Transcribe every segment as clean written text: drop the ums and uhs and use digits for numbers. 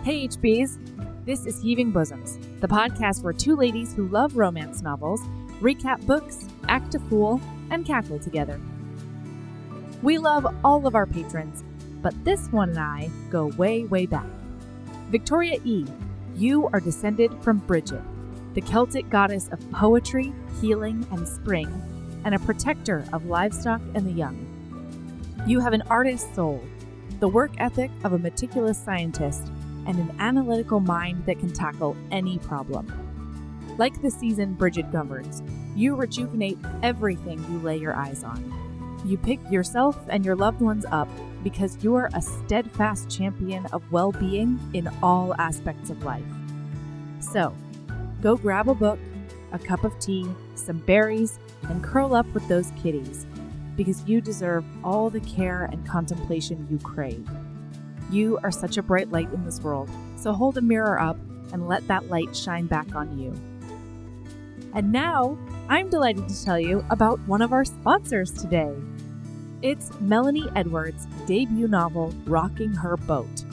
Hey HBs, this is Heaving Bosoms, the podcast where two ladies who love romance novels recap books, act a fool, and cackle together. We love all of our patrons, but this one and I go way, way back. Victoria E., you are descended from Brigid, the Celtic goddess of poetry, healing, and spring, and a protector of livestock and the young. You have an artist's soul, the work ethic of a meticulous scientist, and an analytical mind that can tackle any problem. Like the season Brigid governs, you rejuvenate everything you lay your eyes on. You pick yourself and your loved ones up because you are a steadfast champion of well-being in all aspects of life. So, go grab a book, a cup of tea, some berries, and curl up with those kitties, because you deserve all the care and contemplation you crave. You are such a bright light in this world, so hold a mirror up and let that light shine back on you. And now, I'm delighted to tell you about one of our sponsors today. It's Melanie Edwards' debut novel, Rocking Her Boat.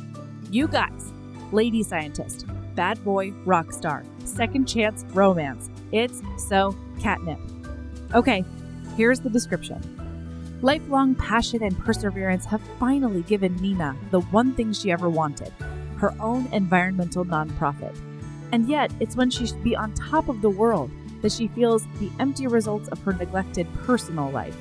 You guys, lady scientist, bad boy rock star, second chance romance. It's so catnip. Okay, here's the description. Lifelong passion and perseverance have finally given Nina the one thing she ever wanted, her own environmental nonprofit. And yet, it's when she should be on top of the world that she feels the empty results of her neglected personal life.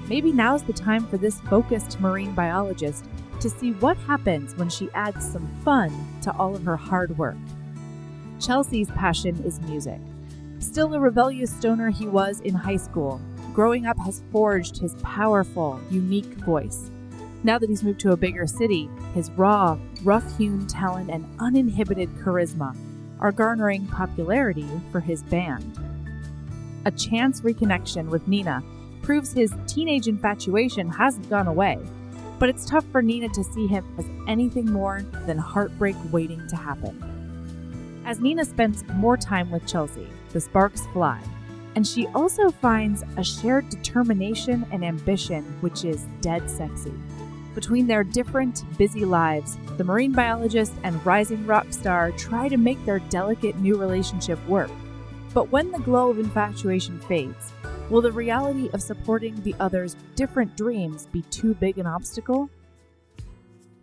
Maybe now's the time for this focused marine biologist to see what happens when she adds some fun to all of her hard work. Chelsea's passion is music. Still a rebellious stoner he was in high school, growing up has forged his powerful, unique voice. Now that he's moved to a bigger city, his raw, rough-hewn talent and uninhibited charisma are garnering popularity for his band. A chance reconnection with Nina proves his teenage infatuation hasn't gone away, but it's tough for Nina to see him as anything more than heartbreak waiting to happen. As Nina spends more time with Chelsea, the sparks fly, and she also finds a shared determination and ambition, which is dead sexy. Between their different, busy lives, the marine biologist and rising rock star try to make their delicate new relationship work. But when the glow of infatuation fades, will the reality of supporting the other's different dreams be too big an obstacle?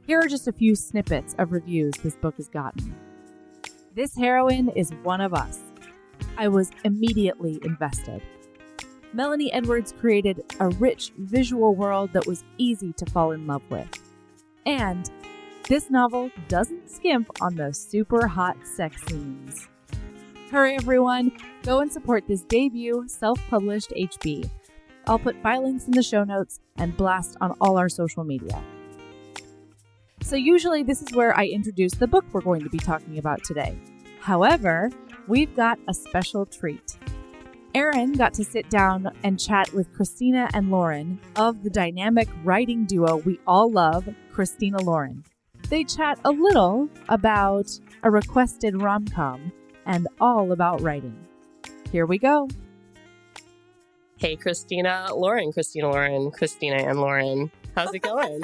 Here are just a few snippets of reviews this book has gotten. This heroine is one of us. I was immediately invested. Melanie Edwards created a rich visual world that was easy to fall in love with. And this novel doesn't skimp on the super hot sex scenes. Hurry everyone, go and support this debut self-published HB. I'll put file links in the show notes and blast on all our social media. So usually this is where I introduce the book we're going to be talking about today. However, we've got a special treat. Erin got to sit down and chat with Christina and Lauren of the dynamic writing duo we all love, Christina Lauren. They chat a little about a requested rom-com and all about writing. Here we go. Hey, Christina Lauren, Christina and Lauren. How's it going?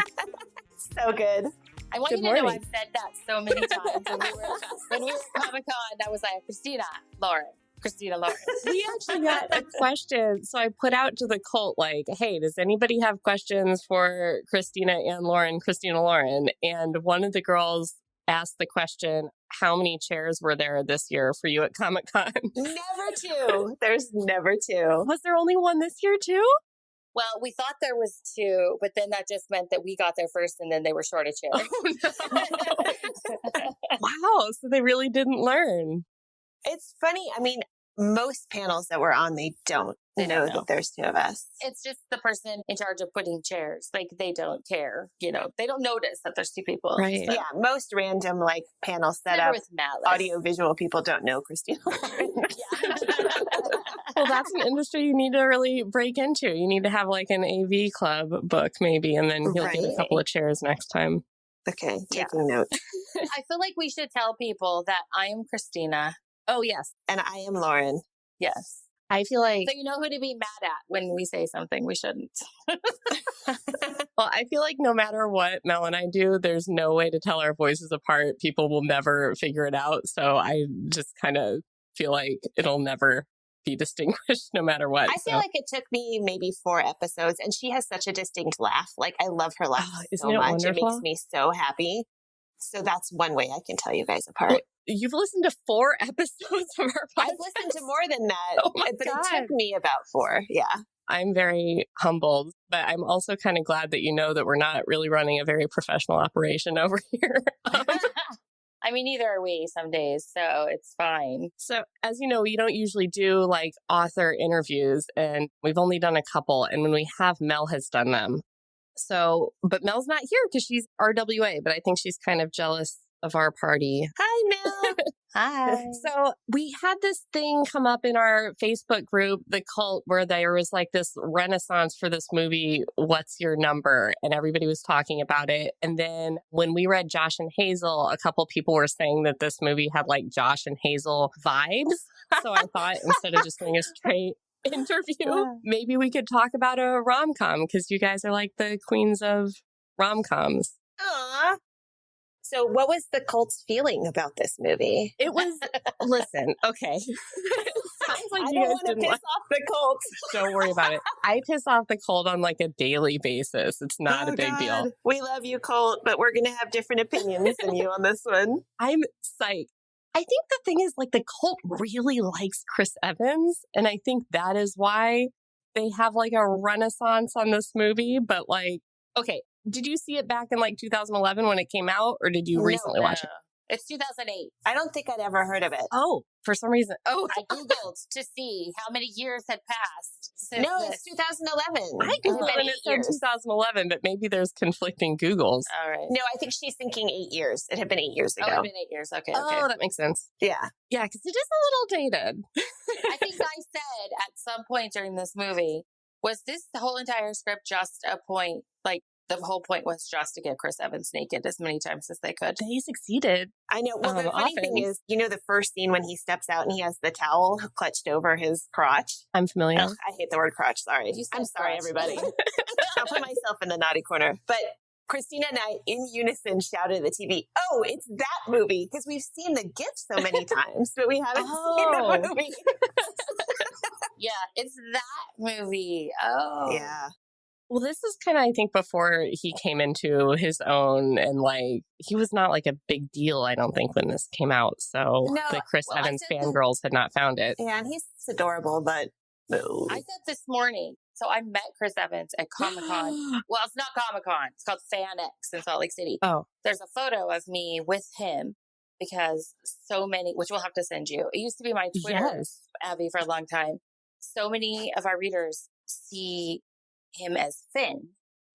So good. I want Good you to know morning. I've said that so many times. When we were at Comic-Con, I was like, Christina Lauren. We actually got a question. So I put out to the cult, like, hey, does anybody have questions for Christina and Lauren, Christina Lauren? And one of the girls asked the question, how many chairs were there this year for you at Comic-Con? Never two. There's never two. Was there only one this year too? Well, we thought there was two, but then that just meant that we got there first and then they were short of chairs. Oh, no. Wow. So they really didn't learn. It's funny. I mean, most panels that we're on, they don't know that there's two of us. It's just the person in charge of putting chairs. Like, they don't care. You know, they don't notice that there's two people. Right. So. Yeah, most random like panel Never setup, with malice. audio-visual people don't know Christina. Well, that's an industry you need to really break into. You need to have like an AV club book maybe, and then you'll get a couple of chairs next time. Okay, taking note. I feel like we should tell people that I am Christina. Oh, yes. And I am Lauren. Yes. I feel like... So you know who to be mad at when we say something we shouldn't. Well, I feel like no matter what Mel and I do, there's no way to tell our voices apart. People will never figure it out. So I just kind of feel like it'll never be distinguished no matter what. I feel like it took me maybe 4 episodes, and she has such a distinct laugh. Like, I love her laugh so much. Wonderful? It makes me so happy. So that's one way I can tell you guys apart. Well, you've listened to 4 episodes of our podcast. I've listened to more than that, Oh my but God. it took me about 4. Yeah. I'm very humbled, but I'm also kind of glad that you know that we're not really running a very professional operation over here. I mean, neither are we some days, so it's fine. So, as you know, we don't usually do like author interviews, and we've only done a couple. And when we have, Mel has done them. So, but Mel's not here because she's RWA, but I think she's kind of jealous of our party. Hi, Mel. Hi. So we had this thing come up in our Facebook group, The Cult, where there was like this renaissance for this movie, What's Your Number? And everybody was talking about it. And then when we read Josh and Hazel, a couple people were saying that this movie had like Josh and Hazel vibes. So I thought instead of just doing a straight interview, maybe we could talk about a rom-com because you guys are like the queens of rom-coms. Aw. So what was the cult's feeling about this movie? It was, listen, okay. Sounds like I you don't guys want to didn't piss like. off the cult. Don't worry about it. I piss off the cult on like a daily basis. It's not a big deal. We love you, cult, but we're going to have different opinions than you on this one. I'm psyched. I think the thing is like the cult really likes Chris Evans. And I think that is why they have like a renaissance on this movie. But like, okay, did you see it back in like 2011 when it came out, or did you recently watch it? It's 2008. I don't think I'd ever heard of it. Oh, for some reason. Oh, I Googled to see how many years had passed since No, this. it's 2011. I Googled and it said 2011, but maybe there's conflicting Googles. All right. No, I think she's thinking 8 years. It had been 8 years Oh, ago. it's been 8 years. Okay. Oh, that makes sense. Yeah. Yeah, because it is a little dated. I think I said at some point during this movie, was this the whole entire script just a point? Like, the whole point was just to get Chris Evans naked as many times as they could. They succeeded. I know. Well, the funny thing is, you know, the first scene when he steps out and he has the towel clutched over his crotch. I'm familiar. Ugh, I hate the word crotch. Sorry. I'm sorry, crotch. everybody. I'll put myself in the naughty corner. But Christina and I, in unison, shouted at the TV, "Oh, it's that movie!" Because we've seen the GIF so many times, but we haven't seen the movie. Yeah, it's that movie. Oh. Yeah. Well, this is kind of, I think, before he came into his own, and like, he was not like a big deal, I don't think, when this came out. So No, the Chris well, Evans fangirls had not found it. Yeah, and he's adorable, but no. I said this morning, so I met Chris Evans at Comic-Con. Well, it's not Comic-Con. It's called FanX in Salt Lake City. Oh. There's a photo of me with him because so many, which we'll have to send you. It used to be my Twitter, Abby, for a long time. So many of our readers see him as Finn.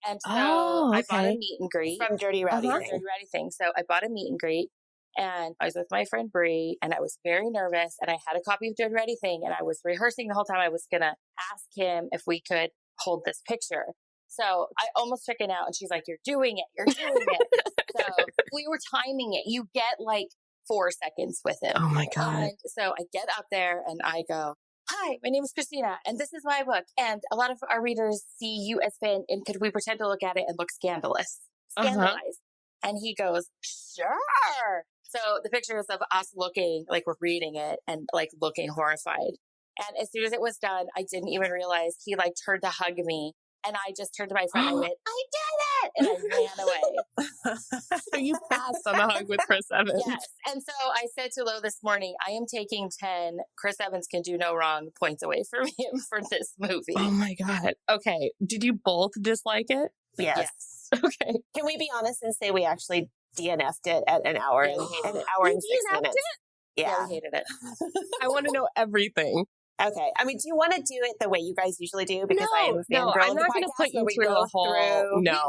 And so I bought a meet and greet. From Dirty Rowdy Dirty Rowdy Thing. So I bought a meet and greet. And I was with my friend Bree, and I was very nervous, and I had a copy of Dirty Rowdy Thing, and I was rehearsing the whole time. I was going to ask him if we could hold this picture. So I almost chickened out, and she's like, "You're doing it. You're doing it." So we were timing it. You get like 4 seconds with him. Oh my God. And so I get up there and I go, "Hi, my name is Christina, and this is my book. And a lot of our readers see you as Finn, and could we pretend to look at it and look scandalized?" And he goes, "Sure." So the pictures of us looking like we're reading it and like looking horrified. And as soon as it was done, I didn't even realize he like turned to hug me. And I just turned to my friend and I went, "I did it!" And I ran away. So you passed on the hug with Chris Evans. Yes. And so I said to Lo this morning, I am taking 10 Chris Evans can do no wrong points away from him for this movie. Oh my God. Okay. Did you both dislike it? Yes. Okay. Can we be honest and say we actually DNF'd it at an hour and 6 minutes? Yeah, we hated it. I want to know everything. Okay. I mean, do you want to do it the way you guys usually do? Because I am a fangirl I'm of the not going to podcast put you where we through go a whole. No.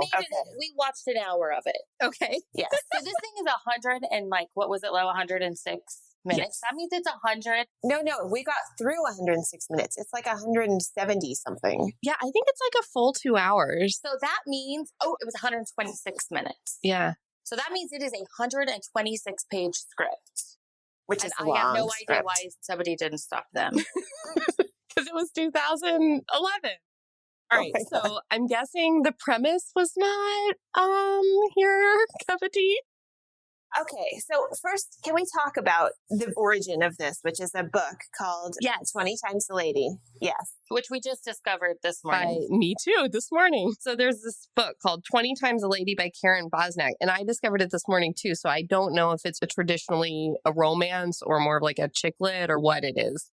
We watched an hour of it. Okay. Yes. So this thing is 100 and like, what was it, Lo? 106 minutes. Yes. That means it's 100. No, we got through 106 minutes. It's like 170 something. Yeah, I think it's like a full 2 hours. So that means, it was 126 minutes. Yeah. So that means it is a 126 page script. Which is I long have no idea script. why somebody didn't stop them. Because it was 2011. All right. So I'm guessing the premise was not your cup of tea. Okay, so first, can we talk about the origin of this, which is a book called 20 Times the Lady? Yes. Which we just discovered this morning. Me too, this morning. So there's this book called 20 Times the Lady by Karen Bosnack. And I discovered it this morning too. So I don't know if it's traditionally a romance or more of like a chick lit or what it is.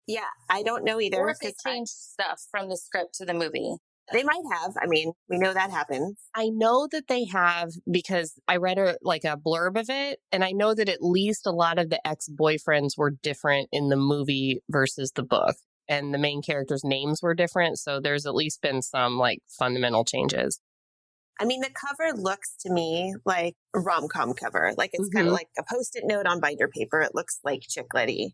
Yeah, I don't know either. Or if they changed stuff from the script to the movie. They might have. I mean, we know that happens. I know that they have because I read a blurb of it. And I know that at least a lot of the ex-boyfriends were different in the movie versus the book. And the main characters' names were different. So there's at least been some like fundamental changes. I mean, the cover looks to me like a rom-com cover. Like it's kind of like a Post-it note on binder paper. It looks like chick-lit-y.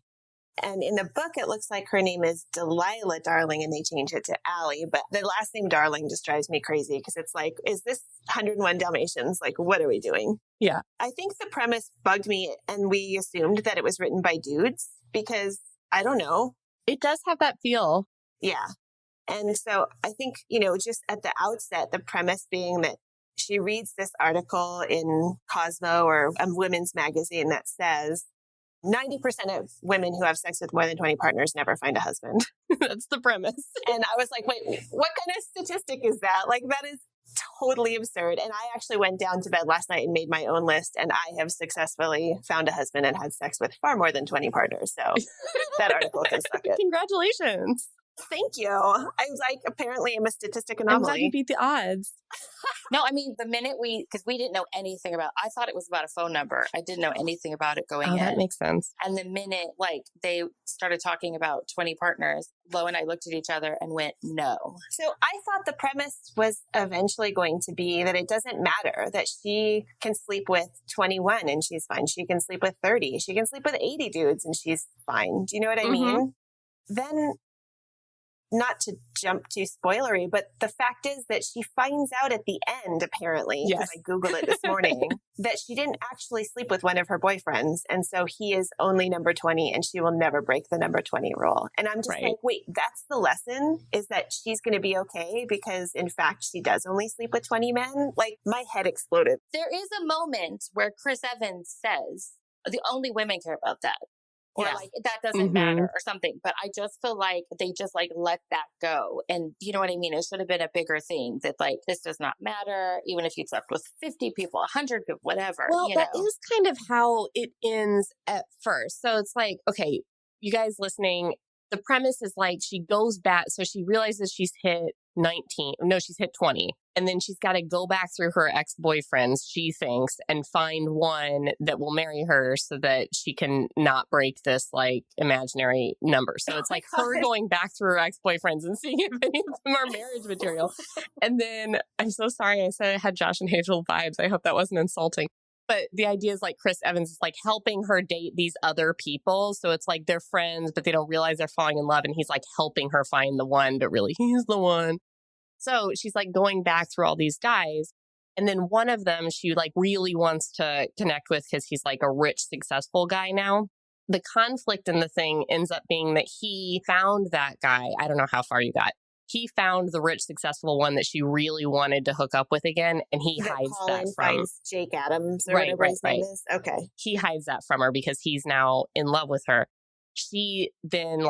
And in the book, it looks like her name is Delilah Darling, and they change it to Allie. But the last name Darling just drives me crazy because it's like, is this 101 Dalmatians? Like, what are we doing? Yeah. I think the premise bugged me, and we assumed that it was written by dudes because, I don't know. It does have that feel. Yeah. And so I think, just at the outset, the premise being that she reads this article in Cosmo or a women's magazine that says, 90% of women who have sex with more than 20 partners never find a husband. That's the premise. And I was like, wait, what kind of statistic is that? Like, that is totally absurd. And I actually went down to bed last night and made my own list. And I have successfully found a husband and had sex with far more than 20 partners. So that article can suck it. Congratulations. Thank you. I was like, apparently I'm a statistic anomaly. I'm glad you beat the odds. No, I mean, the minute because we didn't know anything about, I thought it was about a phone number. I didn't know anything about it going in. That makes sense. And the minute they started talking about 20 partners, Lo and I looked at each other and went, no. So I thought the premise was eventually going to be that it doesn't matter, that she can sleep with 21 and she's fine. She can sleep with 30. She can sleep with 80 dudes and she's fine. Do you know what I mean? Then, not to jump too spoilery, but the fact is that she finds out at the end, apparently, because I Googled it this morning, that she didn't actually sleep with one of her boyfriends. And so he is only number 20 and she will never break the number 20 rule. And I'm just like, wait, that's the lesson, is that she's going to be okay because in fact, she does only sleep with 20 men. Like, my head exploded. There is a moment where Chris Evans says, the only women care about that. Or like, that doesn't matter or something. But I just feel like they just let that go. And you know what I mean? It should have been a bigger thing that this does not matter. Even if you slept with 50 people, 100 people, whatever. Well, that is kind of how it ends at first. So it's like, okay, you guys listening, the premise is she goes back. So she realizes she's hit 19. No, she's hit 20. And then she's got to go back through her ex-boyfriends, she thinks, and find one that will marry her so that she can not break this imaginary number. So it's her going back through her ex-boyfriends and seeing if any of them are marriage material. And then, I'm so sorry, I said I had Josh and Hazel vibes. I hope that wasn't insulting. But the idea is Chris Evans is helping her date these other people. So it's they're friends, but they don't realize they're falling in love. And he's helping her find the one, but really he's the one. So she's going back through all these guys. And then one of them she really wants to connect with because he's a rich, successful guy now. The conflict in the thing ends up being that he found that guy. I don't know how far you got. He found the rich, successful one that she really wanted to hook up with again, and he hides that from Jake Adams or whatever his name is. Okay. He hides that from her because he's now in love with her. She then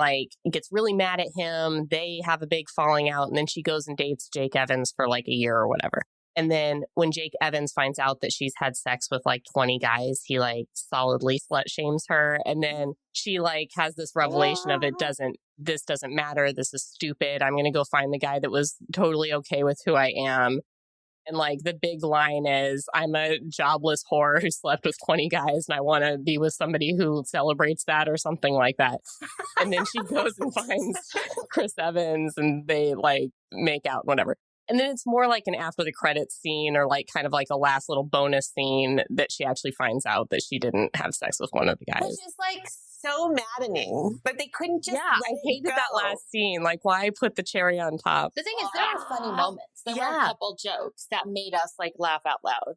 gets really mad at him. They have a big falling out, and then she goes and dates Jake Evans for a year or whatever. And then when Jake Evans finds out that she's had sex with 20 guys, he solidly slut shames her. And then she has this revelation of this doesn't matter. This is stupid. I'm going to go find the guy that was totally okay with who I am. And the big line is, I'm a jobless whore who slept with 20 guys and I want to be with somebody who celebrates that or something like that. And then she goes and finds Chris Evans and they make out, whatever. And then it's more an after the credits scene or kind of a last little bonus scene that she actually finds out that she didn't have sex with one of the guys. Which is so maddening, but they couldn't just I hated that last scene. Why put the cherry on top? The thing is, there were funny moments. There were a couple jokes that made us laugh out loud.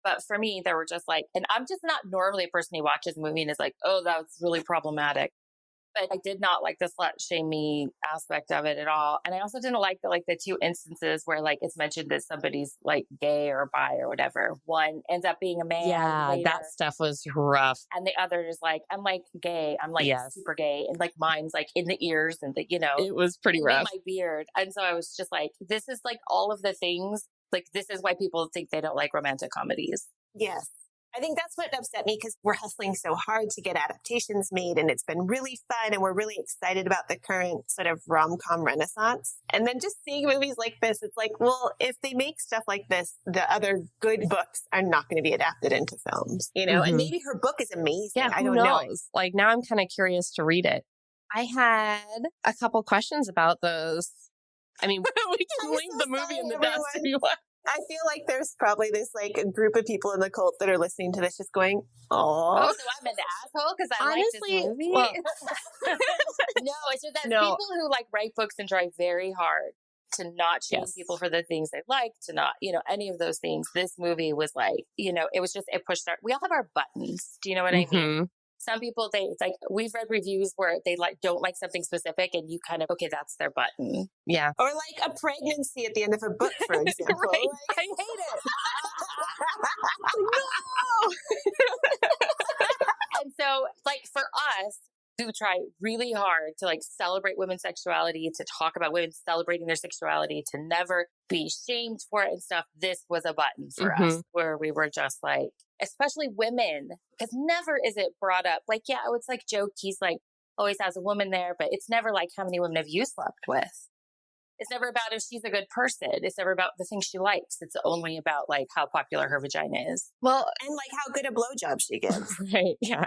But for me, there were just and I'm just not normally a person who watches a movie and is oh, that was really problematic. But I did not like the slut-shaming aspect of it at all. And I also didn't like the two instances where like it's mentioned that somebody's like gay or bi or whatever. One ends up being a man. Yeah, later, that stuff was rough. and the other is like, I'm like gay. I'm like super gay. And like mine's like in the ears and it was pretty rough. My beard. And so I was just like, this is like all of the things. Like, this is why people think they don't like romantic comedies. Yes. I think that's what upset me because we're hustling so hard to get adaptations made and it's been really fun and we're really excited about the current sort of rom-com renaissance. And then just seeing movies like this, it's like, well, if they make stuff like this, the other good books are not going to be adapted into films, you know? And maybe her book is amazing. Yeah, I don't knows? know. Like now I'm kind of curious to read it. I had a couple questions about those. I mean, we can link the movie in the desk if you want. I feel like there's probably this like a group of people in the cult that are listening to this just going, oh, so I'm an asshole because I like this movie? Well, no, it's just that people who like write books and try very hard to not shame people for the things they like, to not, any of those things. This movie was like, it was just, it pushed we all have our buttons. Do you know what I mean? Some people, it's like, we've read reviews where they like don't like something specific and you kind of, okay, that's their button. Yeah. Or like a pregnancy at the end of a book, for example. Right. Like, I hate it. No. And so like for us, who try really hard to like celebrate women's sexuality, to talk about women celebrating their sexuality, to never be shamed for it and stuff, this was a button for us where we were just like, especially women, because never is it brought up. Like, yeah, it's like joke. He's like always has a woman there, but it's never like, how many women have you slept with? It's never about if she's a good person. It's never about the things she likes. It's only about like how popular her vagina is. Well, and like how good a blowjob she gives. Right. Yeah.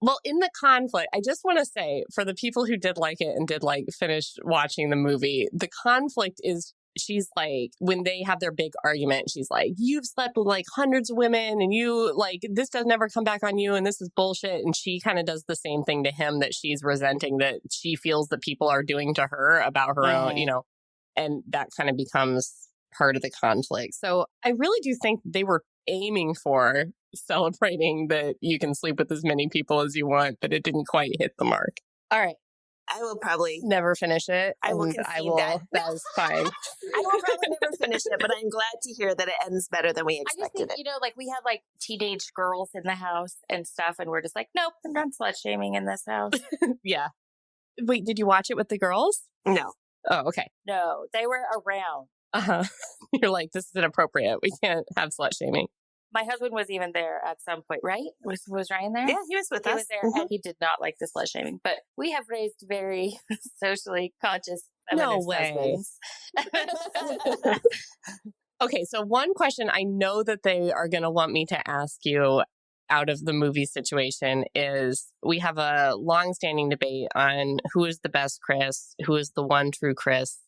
Well, in the conflict, I just want to say for the people who did like it and did like finish watching the movie, the conflict is she's like, when they have their big argument, she's like, you've slept with like hundreds of women and you like, this does never come back on you and this is bullshit. And she kind of does the same thing to him that she's resenting that she feels that people are doing to her about her own, and that kind of becomes part of the conflict. So I really do think they were aiming for celebrating that you can sleep with as many people as you want, but it didn't quite hit the mark. All right. I will probably never finish it. I will concede that. That is fine. I will probably never finish it, but I'm glad to hear that it ends better than we expected. I just think, like we had like teenage girls in the house and stuff, and we're just like, nope, we're not slut shaming in this house. Yeah. Wait, did you watch it with the girls? No. Oh, okay. No, they were around. You're like, this is inappropriate. We can't have slut shaming. My husband was even there at some point, right? Was Ryan there? Yeah, he was with us. He was there, and he did not like the slut shaming. But we have raised very socially conscious feminist husbands. Okay, so one question I know that they are going to want me to ask you out of the movie situation is we have a long-standing debate on who is the best Chris, who is the one true Chris.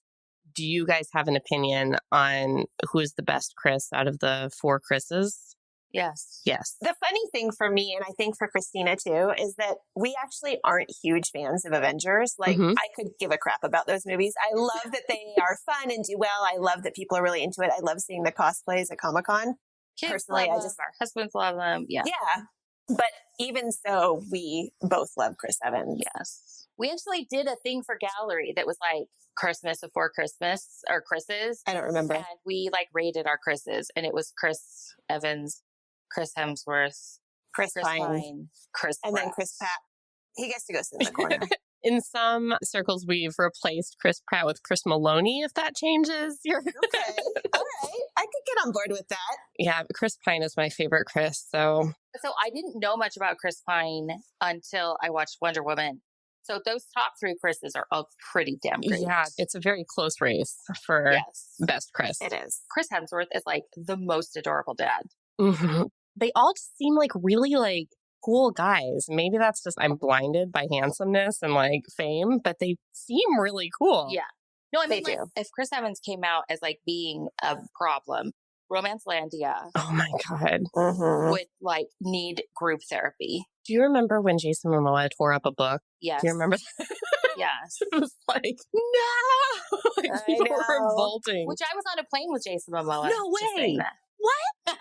Do you guys have an opinion on who is the best Chris out of the four Chris's? Yes. Yes. The funny thing for me, and I think for Christina too, is that we actually aren't huge fans of Avengers. Like, I could give a crap about those movies. I love that they are fun and do well. I love that people are really into it. I love seeing the cosplays at Comic-Con. Personally, our husbands love them. Yeah. Yeah. But even so, we both love Chris Evans. Yes. We actually did a thing for gallery that was like Christmas before Christmas or Chris's. I don't remember. And we like rated our Chris's, and it was Chris Evans, Chris Hemsworth, Chris Pine, Chris and Pratt. then Chris Pratt. He gets to go sit in the corner. In some circles, we've replaced Chris Pratt with Chris Maloney, if that changes your... Okay. All right. I could get on board with that. Yeah, Chris Pine is my favorite Chris, so... So I didn't know much about Chris Pine until I watched Wonder Woman. So those top three Chris's are all pretty damn great. Yeah, it's a very close race for best Chris. It is. Chris Hemsworth is like the most adorable dad. Mm-hmm. They all just seem like really like cool guys. Maybe that's just I'm blinded by handsomeness and like fame, but they seem really cool. Yeah. No, I mean, they like, do. if Chris Evans came out as like being a problem, Romancelandia Oh my God. would like need group therapy. Do you remember when Jason Momoa tore up a book? Yes. Do you remember that? Yes. It was like, no! Like, people were revolting. Which I was on a plane with Jason Momoa. No just saying way. that. What?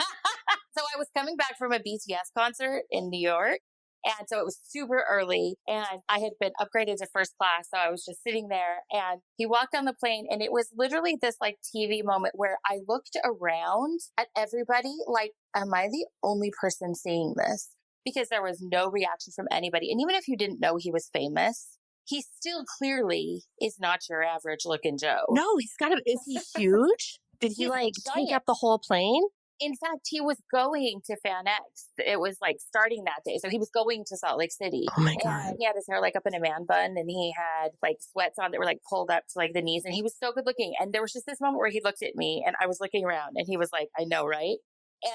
So I was coming back from a BTS concert in New York, And so it was super early and I had been upgraded to first class. So I was just sitting there and he walked on the plane and it was literally this like TV moment where I looked around at everybody like, am I the only person seeing this? Because there was no reaction from anybody. And even if you didn't know he was famous, he still clearly is not your average looking Joe. No, he's got to, is he huge? Did he He's like giant. take up the whole plane? In fact, he was going to Fan X. It was like starting that day. So he was going to Salt Lake City. Oh my God. And he had his hair like up in a man bun and he had like sweats on that were like pulled up to like the knees. And he was so good looking. And there was just this moment where he looked at me and I was looking around and he was like, I know, right?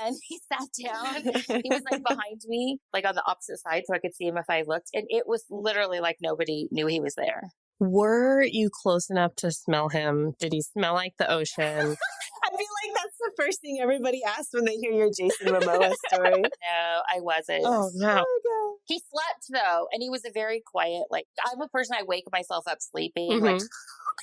And he sat down. He was like behind me, like on the opposite side so I could see him if I looked. And it was literally like nobody knew he was there. Were you close enough to smell him? Did he smell like the ocean? I feel like that's the first thing everybody asks when they hear your Jason Momoa story. No, I wasn't. Oh, no. Oh, He slept though, and he was a very quiet, like I'm a person, I wake myself up sleeping, like,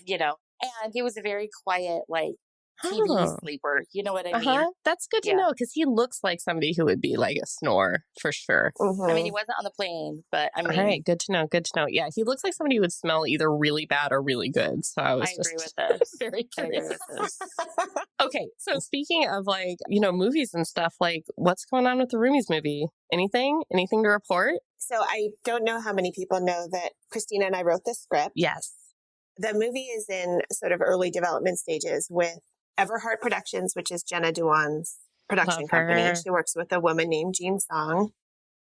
you know, and he was a very quiet, like TV sleeper. You know what I mean? That's good to know because he looks like somebody who would be like a snore for sure. I mean, he wasn't on the plane, but I mean. All right, good to know. Good to know. Yeah, he looks like somebody who would smell either really bad or really good. So I was agree with this. Very curious. Okay, so speaking of like, you know, movies and stuff, like what's going on with the Roomies movie? Anything to report? So I don't know how many people know that Christina and I wrote the script. Yes. The movie is in sort of early development stages with Everheart Productions, which is Jenna Dewan's production company. She works with a woman named Jean Song.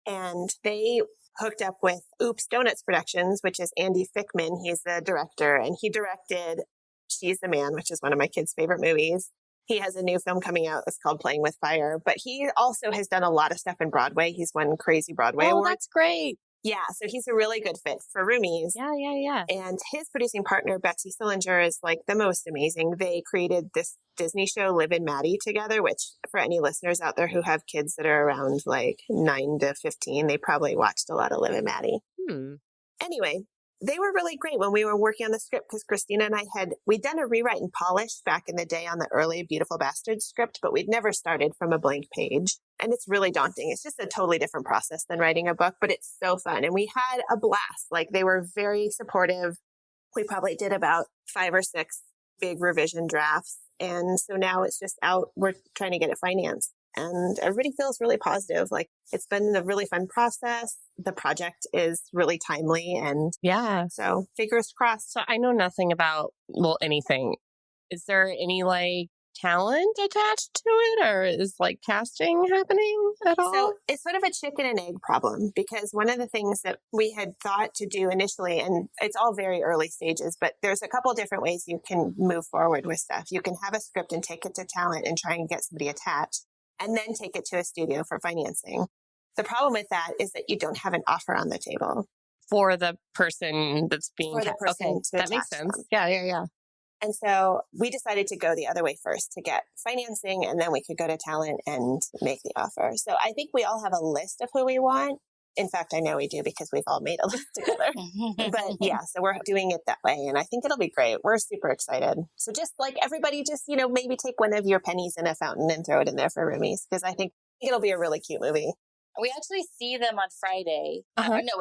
And they hooked up with Oops Donuts Productions, which is Andy Fickman. He's the director, and he directed She's the Man, which is one of my kids' favorite movies. He has a new film coming out that's called Playing with Fire, but he also has done a lot of stuff in Broadway. He's won crazy Broadway awards. That's great. Yeah, so he's a really good fit for Roomies. Yeah. And his producing partner, Betsy Sillinger, is like the most amazing. They created this Disney show, Liv and Maddie, together, which for any listeners out there who have kids that are around like 9 to 15, they probably watched a lot of Liv and Maddie. Anyway, they were really great when we were working on the script because Christina and I we'd done a rewrite and polish back in the day on the early Beautiful Bastards script, but we'd never started from a blank page. And it's really daunting. It's just a totally different process than writing a book, but it's so fun. And we had a blast. Like they were very supportive. We probably did about 5 or 6 big revision drafts. And so now it's just out. We're trying to get it financed. And everybody feels really positive. Like it's been a really fun process. The project is really timely. And so fingers crossed. So I know nothing about, anything. Is there any like talent attached to it, or is like casting happening at all? So it's sort of a chicken and egg problem because one of the things that we had thought to do initially, and it's all very early stages, but there's a couple different ways you can move forward with stuff. You can have a script and take it to talent and try and get somebody attached and then take it to a studio for financing. The problem with that is that you don't have an offer on the table. For the person that's being Okay, that makes sense. Them. Yeah. And so we decided to go the other way first to get financing, and then we could go to talent and make the offer. So I think we all have a list of who we want. In fact, I know we do because we've all made a list together. But yeah, so we're doing it that way. And I think it'll be great. We're super excited. So just like everybody, just, maybe take one of your pennies in a fountain and throw it in there for Roomies, because I think it'll be a really cute movie. We actually see them on Friday.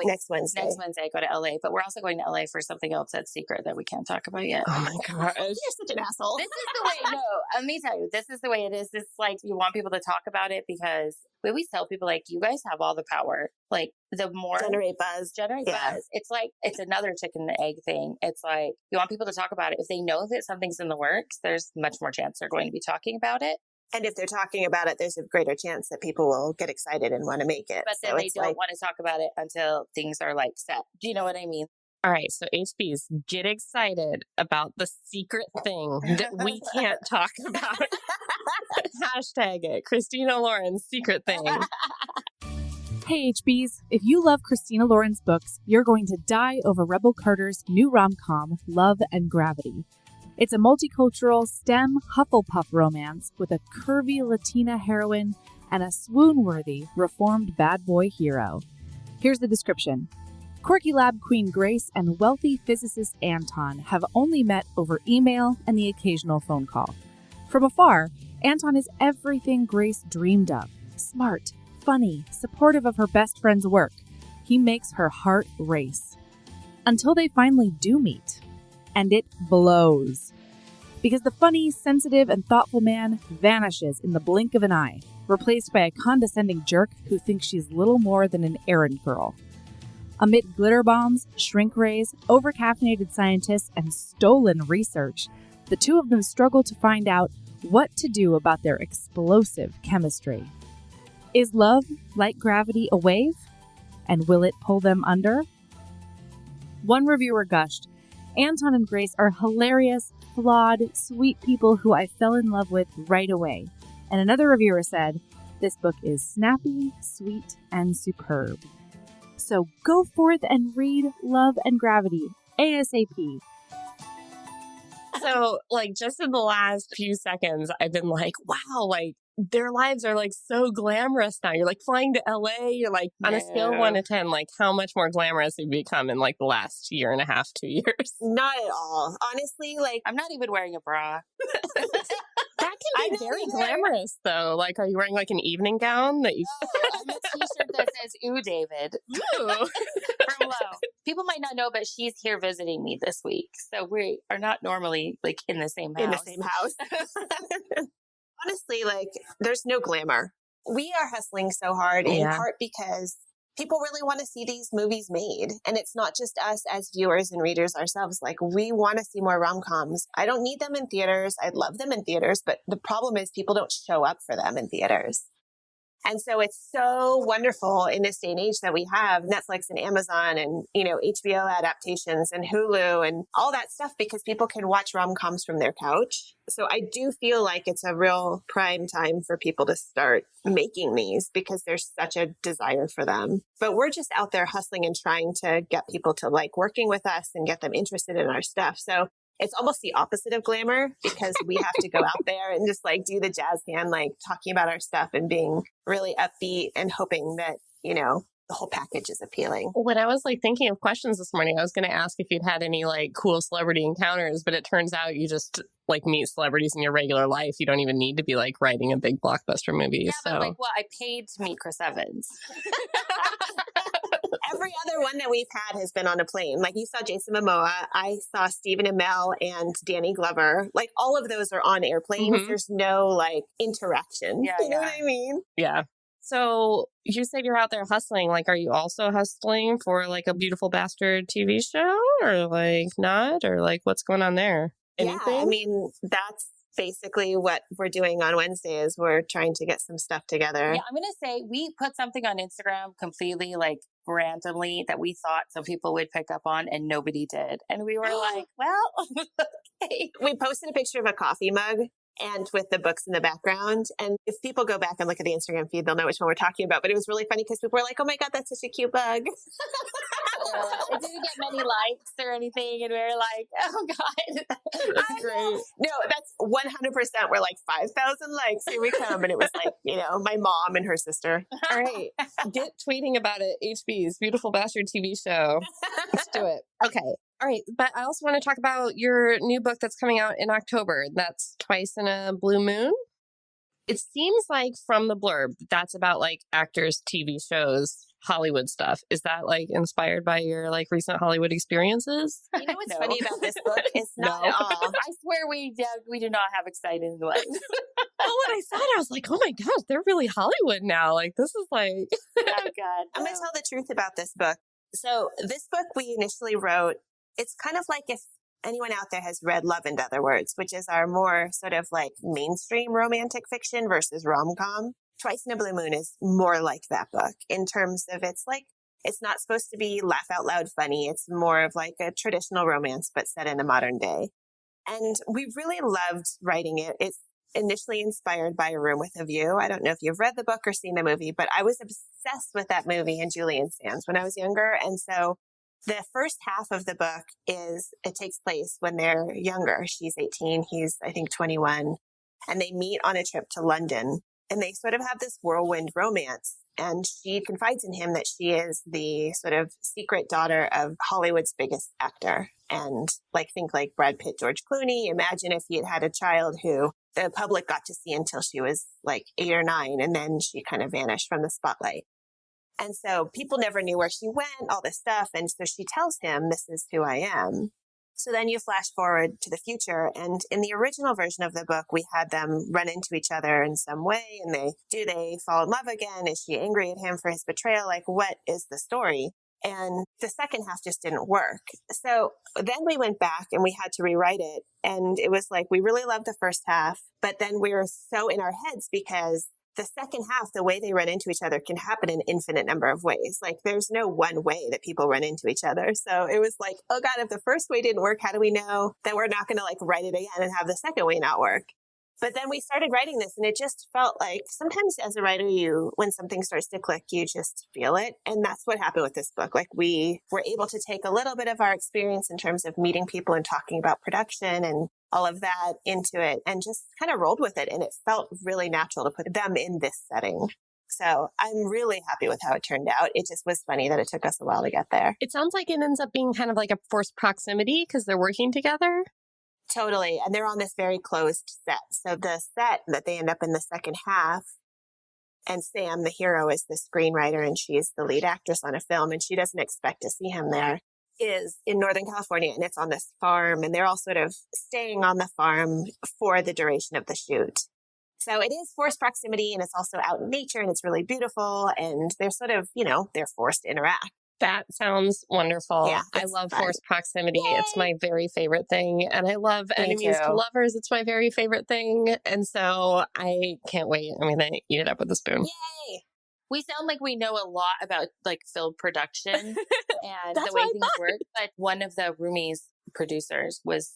Next Wednesday. Next Wednesday, I go to LA, but we're also going to LA for something else that's secret that we can't talk about yet. Oh my gosh. You're such an asshole. This is the way, let me tell you, this is the way it is. It's like you want people to talk about it because we always tell people like, you guys have all the power. Like the more generate buzz. It's like, it's another chicken and egg thing. It's like, you want people to talk about it. If they know that something's in the works, there's much more chance they're going to be talking about it. And if they're talking about it, there's a greater chance that people will get excited and want to make it. But then they don't want to talk about it until things are like set. Do you know what I mean? All right. So HBs, get excited about the secret thing that we can't talk about. Hashtag it. Christina Lauren's secret thing. Hey HBs, if you love Christina Lauren's books, you're going to die over Rebel Carter's new rom-com, Love and Gravity. It's a multicultural STEM Hufflepuff romance with a curvy Latina heroine and a swoon-worthy reformed bad boy hero. Here's the description. Quirky lab queen Grace and wealthy physicist Anton have only met over email and the occasional phone call. From afar, Anton is everything Grace dreamed of. Smart, funny, supportive of her best friend's work. he makes her heart race. Until they finally do meet. And it blows. Because the funny, sensitive, and thoughtful man vanishes in the blink of an eye, replaced by a condescending jerk who thinks she's little more than an errand girl. Amid glitter bombs, shrink rays, over-caffeinated scientists, and stolen research, the two of them struggle to find out what to do about their explosive chemistry. Is love, like gravity, a wave? And will it pull them under? One reviewer gushed, "Anton and Grace are hilarious, flawed, sweet people who I fell in love with right away." And another reviewer said, "This book is snappy, sweet, and superb." So go forth and read Love and Gravity ASAP. So, like, just in the last few seconds, I've been like, wow, like, their lives are, like, so glamorous now. You're, like, flying to LA. You're, like, on a scale of 1 to 10, like, how much more glamorous have you become in, like, the last year and a half, 2 years? Not at all. Honestly, like, I'm not even wearing a bra. That can be very glamorous, though. Like, are you wearing, like, an evening gown that you... I'm a t-shirt that says, "Ooh, David." Ooh. From Low. People might not know, but she's here visiting me this week. So we are not normally, like, in the same house. in the same house. Honestly, like, there's no glamour. We are hustling so hard in part because people really want to see these movies made. And it's not just us as viewers and readers ourselves. Like, we want to see more rom-coms. I don't need them in theaters. I'd love them in theaters. But the problem is people don't show up for them in theaters. And so it's so wonderful in this day and age that we have Netflix and Amazon and, you know, HBO adaptations and Hulu and all that stuff because people can watch rom-coms from their couch. So I do feel like it's a real prime time for people to start making these because there's such a desire for them. But we're just out there hustling and trying to get people to like working with us and get them interested in our stuff. So it's almost the opposite of glamour because we have to go out there and just like do the jazz hand, like talking about our stuff and being really upbeat and hoping that, you know, the whole package is appealing. When I was like thinking of questions this morning, I was going to ask if you'd had any like cool celebrity encounters, but it turns out you just like meet celebrities in your regular life. You don't even need to be like writing a big blockbuster movie. Yeah, so. but like, well, I paid to meet Chris Evans. Every other one that we've had has been on a plane. Like you saw Jason Momoa, I saw Stephen Amell and Danny Glover. Like all of those are on airplanes. Mm-hmm. There's no like interaction. Yeah, you know what I mean? Yeah. So you said you're out there hustling. Like, are you also hustling for like a Beautiful Bastard TV show or like not? Or like what's going on there? Anything? Yeah, I mean, that's basically what we're doing on Wednesday is we're trying to get some stuff together. Yeah, I'm going to say we put something on Instagram completely like randomly that we thought some people would pick up on and nobody did. And we were like, well, okay. We posted a picture of a coffee mug and with the books in the background. And if people go back and look at the Instagram feed, they'll know which one we're talking about. But it was really funny because people were like, oh my God, that's such a cute bug. It didn't get many likes or anything. And we were like, oh God. That's great. No, that's 100%. We're like 5,000 likes. Here we come. And it was like, you know, my mom and her sister. All right. Get tweeting about it. HB's Beautiful Bastard TV show. Let's do it. Okay. All right. But I also want to talk about your new book that's coming out in October. That's Twice in a Blue Moon. It seems like from the blurb, that's about like actors, TV shows, Hollywood stuff. Is that like inspired by your like recent Hollywood experiences? You know what's funny about this book? It's not at all. I swear we do not have exciting lives. Well, when I saw it, I was like, oh my gosh, they're really Hollywood now. Like, this is like... Oh, God. I'm going to tell the truth about this book. So this book we initially wrote, it's kind of like if anyone out there has read Love and Other Words, which is our more sort of like mainstream romantic fiction versus rom-com. Twice in a Blue Moon is more like that book in terms of it's like, it's not supposed to be laugh out loud funny. It's more of like a traditional romance, but set in a modern day. And we really loved writing it. It's initially inspired by A Room with a View. I don't know if you've read the book or seen the movie, but I was obsessed with that movie and Julian Sands when I was younger. And so the first half of the book it takes place when they're younger. She's 18. He's, I think, 21. And they meet on a trip to London. And they sort of have this whirlwind romance. And she confides in him that she is the sort of secret daughter of Hollywood's biggest actor. And think like Brad Pitt, George Clooney. Imagine if he had had a child who the public got to see until she was like 8 or 9. And then she kind of vanished from the spotlight. And so people never knew where she went, all this stuff. And so she tells him, this is who I am. So then you flash forward to the future. And in the original version of the book, we had them run into each other in some way. And they fall in love again? Is she angry at him for his betrayal? Like, what is the story? And the second half just didn't work. So then we went back and we had to rewrite it. And it was like, we really loved the first half, but then we were so in our heads because the second half, the way they run into each other can happen in an infinite number of ways. Like there's no one way that people run into each other. So it was like, oh God, if the first way didn't work, how do we know that we're not going to like write it again and have the second way not work? But then we started writing this and it just felt like sometimes as a writer, when something starts to click, you just feel it. And that's what happened with this book. Like we were able to take a little bit of our experience in terms of meeting people and talking about production and all of that into it and just kind of rolled with it. And it felt really natural to put them in this setting. So I'm really happy with how it turned out. It just was funny that it took us a while to get there. It sounds like it ends up being kind of like a forced proximity because they're working together. Totally. And they're on this very closed set. So the set that they end up in the second half, and Sam, the hero, is the screenwriter and she's the lead actress on a film and she doesn't expect to see him there, is in Northern California and it's on this farm and they're all sort of staying on the farm for the duration of the shoot. So it is forced proximity and it's also out in nature and it's really beautiful and they're sort of, they're forced to interact. That sounds wonderful. Yeah, I love fun. forced proximity. Yay! It's my very favorite thing. And I love Me enemies too. to lovers. It's my very favorite thing. And so I can't wait. I'm going to eat it up with a spoon. Yay! We sound like we know a lot about like film production and That's the way what I things work. But one of the Roomies producers was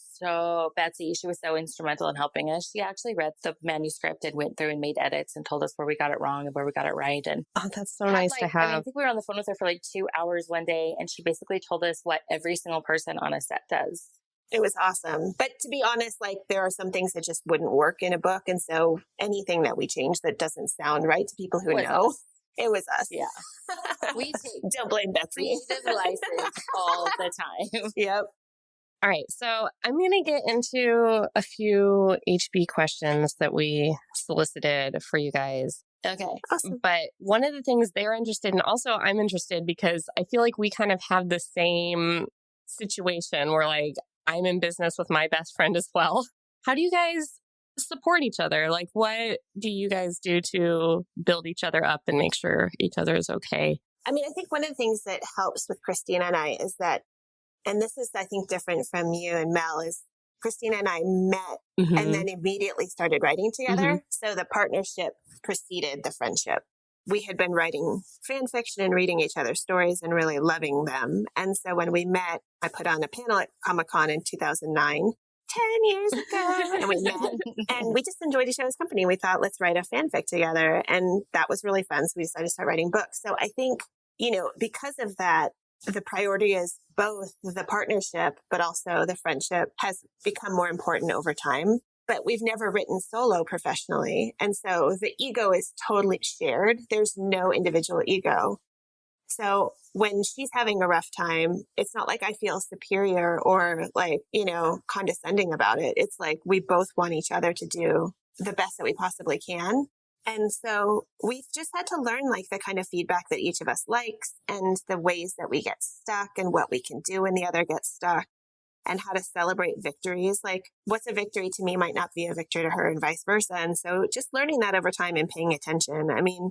Betsy. She was so instrumental in helping us. She actually read the manuscript and went through and made edits and told us where we got it wrong and where we got it right. And Oh, that's so nice to have. I think we were on the phone with her for like 2 hours one day, and she basically told us what every single person on a set does. It was awesome. But to be honest, like there are some things that just wouldn't work in a book. And so anything that we change that doesn't sound right to people who know, it was us. Yeah. We take Don't blame Betsy. creative license all the time. Yep. All right. So I'm going to get into a few HB questions that we solicited for you guys. Okay. Awesome. But one of the things they're interested in, also I'm interested because I feel like we kind of have the same situation where like I'm in business with my best friend as well. How do you guys support each other? Like what do you guys do to build each other up and make sure each other is okay? I mean, I think one of the things that helps with Christina and I is that, and this is, I think, different from you and Mel, is Christina and I met and then immediately started writing together. So the partnership preceded the friendship. We had been writing fan fiction and reading each other's stories and really loving them. And so when we met, I put on a panel at Comic-Con in 2009, 10 years ago, and we met and we just enjoyed each other's company. We thought, let's write a fanfic together. And that was really fun. So we decided to start writing books. So I think, because of that, the priority is both the partnership, but also the friendship has become more important over time. But we've never written solo professionally. And so the ego is totally shared. There's no individual ego. So when she's having a rough time, it's not like I feel superior or like, condescending about it. It's like we both want each other to do the best that we possibly can. And so we've just had to learn like the kind of feedback that each of us likes and the ways that we get stuck and what we can do when the other gets stuck and how to celebrate victories. Like what's a victory to me might not be a victory to her and vice versa. And so just learning that over time and paying attention. I mean,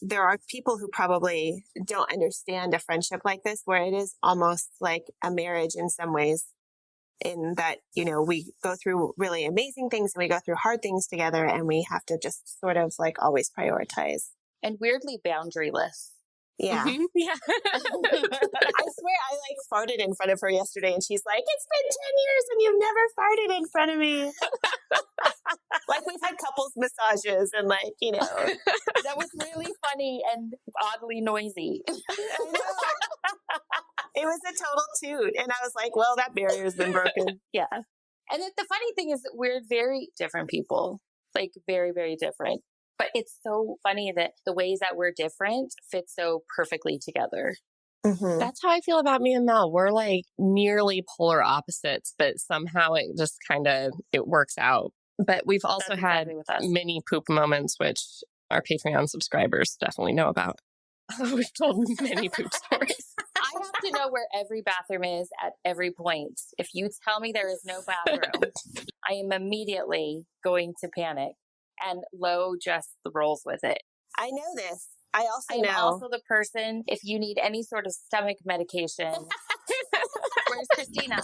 there are people who probably don't understand a friendship like this, where it is almost like a marriage in some ways, in that, we go through really amazing things and we go through hard things together and we have to just sort of like always prioritize. And weirdly boundaryless. Yeah. Yeah. I swear I like farted in front of her yesterday and she's like, it's been 10 years and you've never farted in front of me. Like we've had couples massages and like, That was really funny and oddly noisy. I know. It was a total toot. And I was like, well, that barrier's been broken. Yeah. And the funny thing is that we're very different people, like very, very different. But it's so funny that the ways that we're different fit so perfectly together. Mm-hmm. That's how I feel about me and Mel. We're like nearly polar opposites, but somehow it just it works out. But we've also had exactly with us. many poop moments, which our Patreon subscribers definitely know about. We've told many poop stories. I have to know where every bathroom is at every point. If you tell me there is no bathroom, I am immediately going to panic. And Lo just rolls with it. I know this. I am also the person, if you need any sort of stomach medication, where's Christina?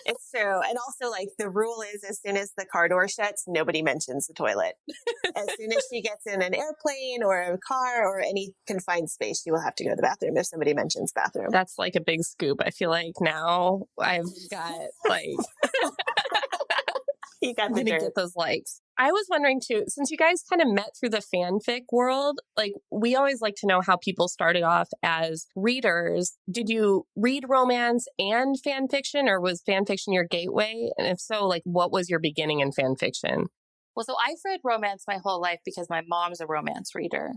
It's true. And also, like, the rule is as soon as the car door shuts, nobody mentions the toilet. As soon as she gets in an airplane or a car or any confined space, she will have to go to the bathroom if somebody mentions bathroom. That's like a big scoop. I feel like now I've got like... You got the dirt. Get those likes. I was wondering too, since you guys kind of met through the fanfic world, like we always like to know how people started off as readers. Did you read romance and fan fiction, or was fan fiction your gateway? And if so, like what was your beginning in fan fiction? Well, so I've read romance my whole life because my mom's a romance reader.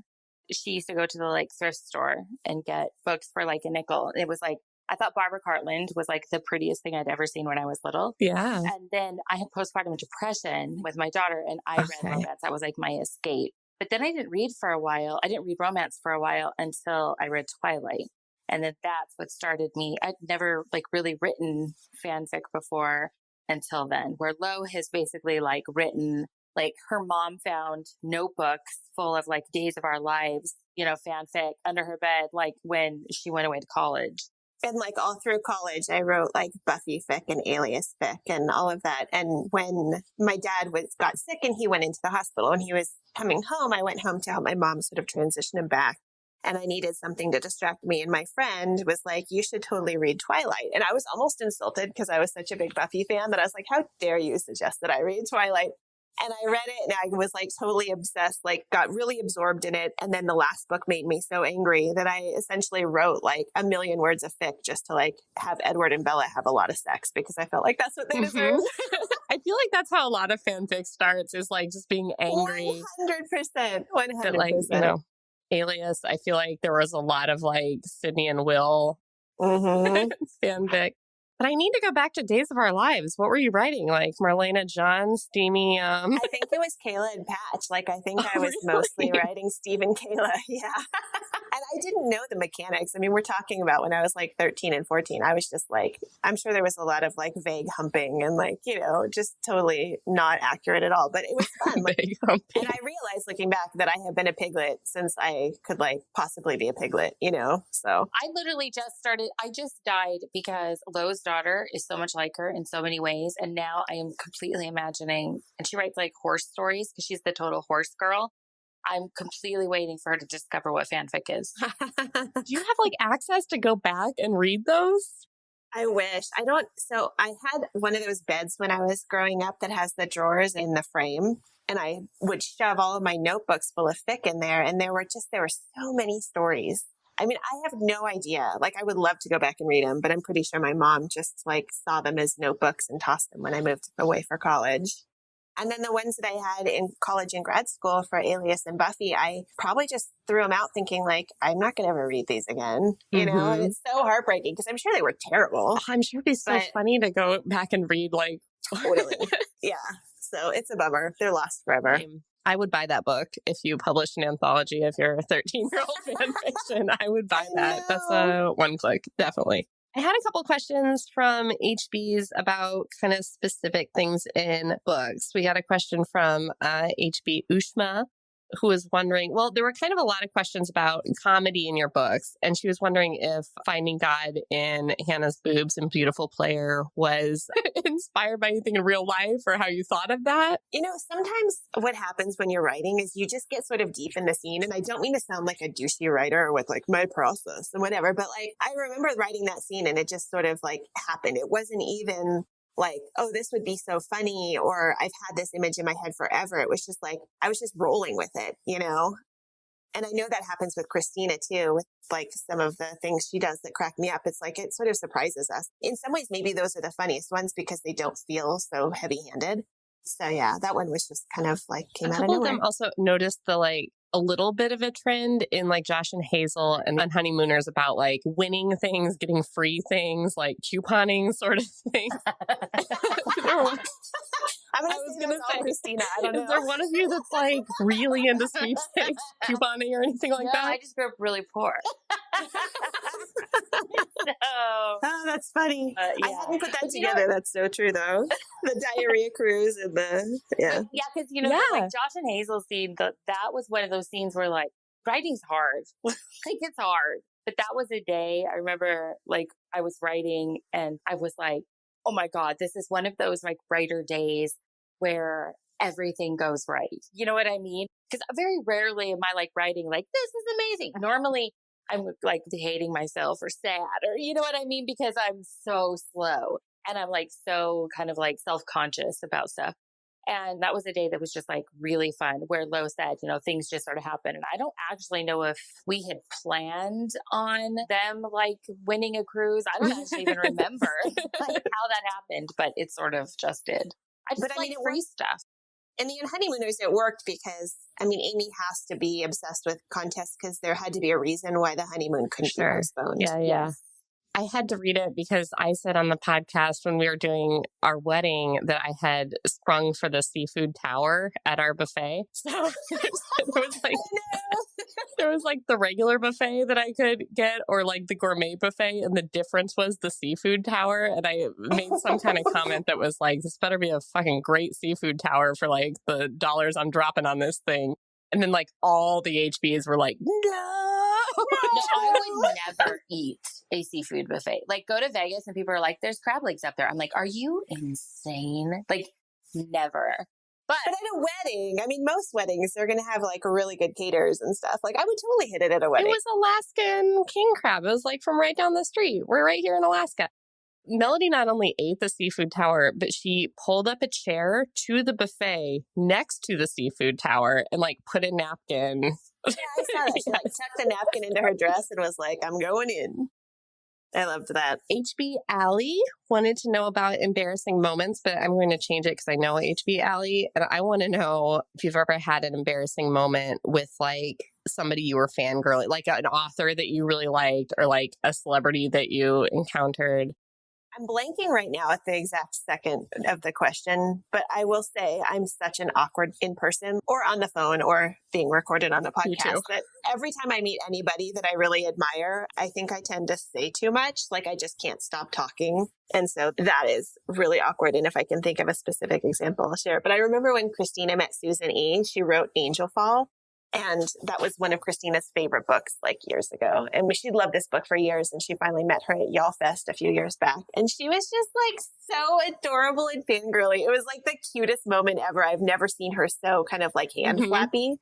She used to go to the like thrift store and get books for like a nickel. It was like, I thought Barbara Cartland was like the prettiest thing I'd ever seen when I was little. Yeah. And then I had postpartum depression with my daughter and I read romance. That was like my escape. But then I didn't read for a while. I didn't read romance for a while until I read Twilight. And then that's what started me. I'd never like really written fanfic before until then, where Lo has basically like written, like her mom found notebooks full of like Days of Our Lives, you know, fanfic under her bed, like when she went away to college. And like all through college, I wrote like Buffy fic and Alias fic and all of that. And when my dad got sick and he went into the hospital and he was coming home, I went home to help my mom sort of transition him back. And I needed something to distract me. And my friend was like, you should totally read Twilight. And I was almost insulted because I was such a big Buffy fan that I was like, how dare you suggest that I read Twilight? And I read it and I was like totally obsessed, like got really absorbed in it. And then the last book made me so angry that I essentially wrote like 1,000,000 words of fic just to like have Edward and Bella have a lot of sex because I felt like that's what they deserve. I feel like that's how a lot of fanfic starts, is like just being angry. 100%. 100%. But like, you know, Alias, I feel like there was a lot of like Sydney and Will fanfic. But I need to go back to Days of Our Lives. What were you writing? Like Marlena John, steamy... I think it was Kayla and Patch. Like, I think I was mostly writing Steve and Kayla. Yeah. And I didn't know the mechanics. I mean, we're talking about when I was like 13 and 14. I was just like, I'm sure there was a lot of like vague humping and like, you know, just totally not accurate at all. But it was fun. Like, and I realized looking back that I have been a piglet since I could like possibly be a piglet, you know? So I literally I just died because Lo's daughter is so much like her in so many ways. And now I am completely imagining, and she writes like horse stories because she's the total horse girl. I'm completely waiting for her to discover what fanfic is. Do you have like access to go back and read those? I wish. I don't. So I had one of those beds when I was growing up that has the drawers in the frame. And I would shove all of my notebooks full of fic in there. And there were so many stories. I mean, I have no idea. Like, I would love to go back and read them, but I'm pretty sure my mom just like saw them as notebooks and tossed them when I moved away for college. And then the ones that I had in college and grad school for Alias and Buffy, I probably just threw them out thinking like, I'm not going to ever read these again, you know? And it's so heartbreaking because I'm sure they were terrible. I'm sure it'd be so funny to go back and read like. Totally. Yeah. So it's a bummer. They're lost forever. I would buy that book if you published an anthology of your 13-year-old fan fiction. I would buy that. That's a one click, definitely. I had a couple questions from HBs about kind of specific things in books. We got a question from HB Ushma, who was wondering, well, there were kind of a lot of questions about comedy in your books. And she was wondering if Finding God in Hannah's Boobs and Beautiful Player was inspired by anything in real life or how you thought of that. You know, sometimes what happens when you're writing is you just get sort of deep in the scene. And I don't mean to sound like a douchey writer with like my process and whatever, but like I remember writing that scene and it just sort of like happened. It wasn't even like, oh, this would be so funny, or I've had this image in my head forever. It was just like, I was just rolling with it, you know? And I know that happens with Christina too, with like some of the things she does that crack me up. It's like, it sort of surprises us. In some ways, maybe those are the funniest ones because they don't feel so heavy-handed. So yeah, that one was just kind of like came out of nowhere. A couple of them also noticed the like a little bit of a trend in like Josh and Hazel and on Honeymooners about like winning things, getting free things, like couponing sort of things. I'm going I to was say gonna that's all say, Christina. I don't know. is there one of you that's like really into sweepstakes, couponing, or anything like No, that? I just grew up really poor. So, Oh, that's funny. I yeah. hadn't put that But you know together. That's so true, though. The diarrhea cruise and the, yeah. Yeah, because like Josh and Hazel scene, that was one of those scenes where like writing's hard. Like it's hard. But that was a day I remember like I was writing and I was like, oh my God, this is one of those like writer days where everything goes right. You know what I mean? Because very rarely am I like writing like, this is amazing. Normally I'm like hating myself or sad or you know what I mean? Because I'm so slow and I'm like so kind of like self-conscious about stuff. And that was a day that was just like really fun where Lo said, things just sort of happened. And I don't actually know if we had planned on them like winning a cruise. I don't actually even remember like how that happened, but it sort of just did. I just like free stuff. In the Honeymooners, it worked because, Amy has to be obsessed with contests because there had to be a reason why the honeymoon couldn't be postponed. Yeah. Yes. I had to read it because I said on the podcast when we were doing our wedding that I had sprung for the seafood tower at our buffet. So there was like the regular buffet that I could get or like the gourmet buffet. And the difference was the seafood tower. And I made some kind of comment that was like, this better be a fucking great seafood tower for like the dollars I'm dropping on this thing. And then like all the HBs were like, no. No, I would never eat a seafood buffet. Like go to Vegas and people are like, there's crab legs up there. I'm like, are you insane? Like never. But at a wedding, most weddings, they're going to have like really good caterers and stuff. Like I would totally hit it at a wedding. It was Alaskan king crab. It was like from right down the street. We're right here in Alaska. Melody not only ate the seafood tower, but she pulled up a chair to the buffet next to the seafood tower and like put a napkin. Yeah, I saw that. She like tucked the napkin into her dress and was like, I'm going in. I loved that. HB Allie wanted to know about embarrassing moments, but I'm going to change it because I know HB Allie. And I want to know if you've ever had an embarrassing moment with like somebody you were fangirling, like an author that you really liked or like a celebrity that you encountered. I'm blanking right now at the exact second of the question, but I will say I'm such an awkward in person or on the phone or being recorded on a podcast that every time I meet anybody that I really admire, I think I tend to say too much. Like I just can't stop talking. And so that is really awkward. And if I can think of a specific example, I'll share it. But I remember when Christina met Susan E., she wrote Angel Fall. And that was one of Christina's favorite books like years ago. And she'd loved this book for years. And she finally met her at Y'all Fest a few years back. And she was just like so adorable and fangirly. It was like the cutest moment ever. I've never seen her so kind of like hand flappy.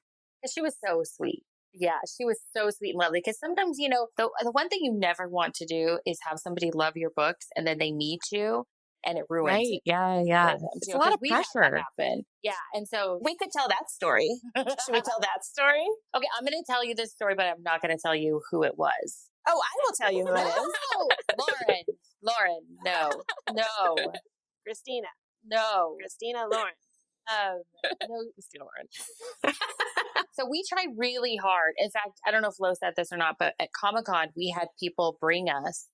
She was so sweet. Yeah, she was so sweet and lovely. Because sometimes, the one thing you never want to do is have somebody love your books and then they meet you. And it ruins it. Yeah. It's a lot of pressure. Yeah. And so we could tell that story. Should we tell that story? Okay. I'm going to tell you this story, but I'm not going to tell you who it was. Oh, I will tell you who it is. Lauren. No. Christina. No. Christina Lauren. No, Christina Lauren. So we tried really hard. In fact, I don't know if Lo said this or not, but at Comic-Con, we had people bring us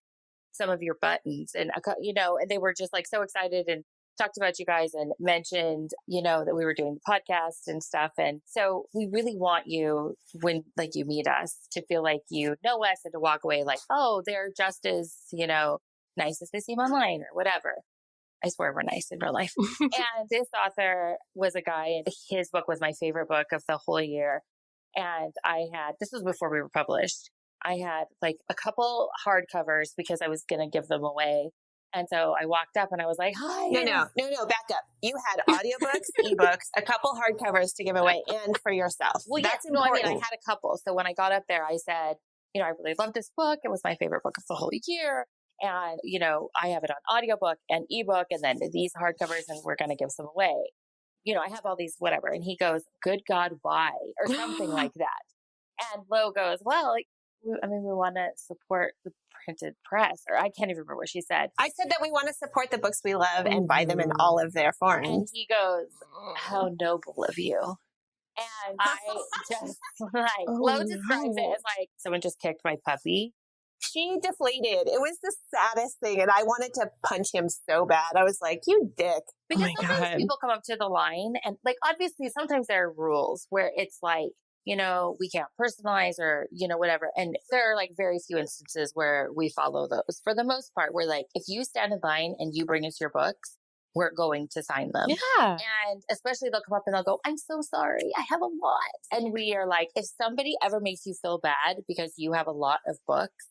some of your buttons and, and they were just like so excited and talked about you guys and mentioned, that we were doing the podcast and stuff. And so we really want you when like you meet us to feel like you know us and to walk away like, oh, they're just as, nice as they seem online or whatever. I swear we're nice in real life. And this author was a guy and his book was my favorite book of the whole year. And this was before we were published. I had like a couple hardcovers because I was going to give them away. And so I walked up and I was like, hi. No, back up. You had audiobooks, ebooks, a couple hardcovers to give away and for yourself. Well, that's important. I had a couple. So when I got up there, I said, I really love this book. It was my favorite book of the whole year. And, I have it on audiobook and ebook and then these hardcovers and we're going to give some away. I have all these whatever. And he goes, good God, why? Or something like that. And Lo goes, well, we want to support the printed press, or I can't even remember what she said. I said that we want to support the books we love and buy them in all of their forms. And he goes, how noble of you. And I just like, Lo describes it as like someone just kicked my puppy. She deflated. It was the saddest thing. And I wanted to punch him so bad. I was like, you dick. Because sometimes people come up to the line and like, obviously sometimes there are rules where it's like, you know, we can't personalize or, you know, whatever. And there are like very few instances where we follow those. For the most part, we're like, if you stand in line and you bring us your books, we're going to sign them. Yeah. And especially they'll come up and they'll go, I'm so sorry. I have a lot. And we are like, if somebody ever makes you feel bad because you have a lot of books,